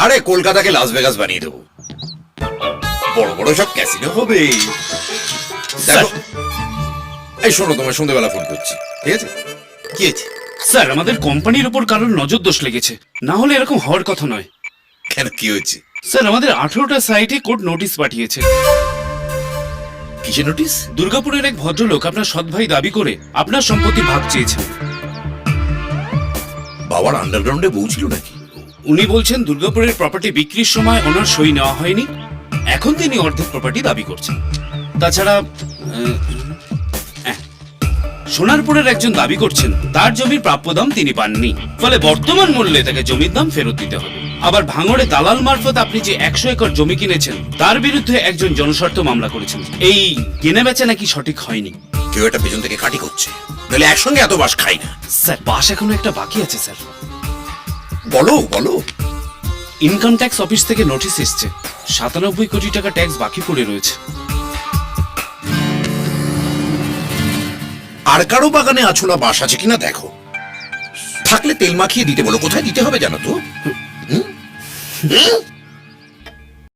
আরে কলকাতাকে Las Vegas বানিয়ে দেবো, বড় বড় সব ক্যাসিনো হবে। দেখো, এই শোনো, তোমার সন্ধ্যেবেলা ফোন করছি, ঠিক আছে? কি আছে? স্যার, আমাদের কোম্পানির উপর কারোর নজর দোষ লেগেছে, না হলে এরকম হওয়ার কথা নয়। কেন, কি হয়েছে? স্যার, আমাদের 18টা সাইটে কোর্ট নোটিশ পাঠিয়েছে। কিসের নোটিশ? দুর্গাপুরের এক ভদ্রলোক আপনার সৎ ভাই দাবি করে আপনার সম্পত্তির ভাগ চেয়েছেন। বাবার আন্ডারগ্রাউন্ডে বউ ছিল নাকি? উনি বলছেন দুর্গাপুরের প্রপার্টি বিক্রির সময় ওনার সই নেওয়া হয়নি, এখন তিনি অর্ধেক প্রপার্টি দাবি করছেন। তাছাড়া সোনারপুরের একজন দাবি করছেন তার জমির প্রাপ্য দাম তিনি পাননি, ফলে বর্তমান মূল্যে তাকে জমির দাম ফেরত দিতে হবে। আবার ভাঙড়ে দালাল মারফত আপনি যে 100 একর জমি কিনেছেন তার বিরুদ্ধে একজন জনস্বার্থ মামলা করেছেন। এই কেনা বেচা নাকি সঠিক হয়নি। কেউ একটা পেছন থেকে কাটি করছে, নাহলে একসঙ্গে এত বাস খাই না। স্যার, বাস এখনো একটা বাকি আছে স্যার। বলো বলো। ইনকাম ট্যাক্স অফিস থেকে নোটিশ এসছে, 97 কোটি টাকা ট্যাক্স বাকি পড়ে রয়েছে। আর কারো বাগানে আছলা বাস আছে কিনা দেখো, থাকলে তেল মাখিয়ে দিতে বলো। কোথায় দিতে হবে জানো তো?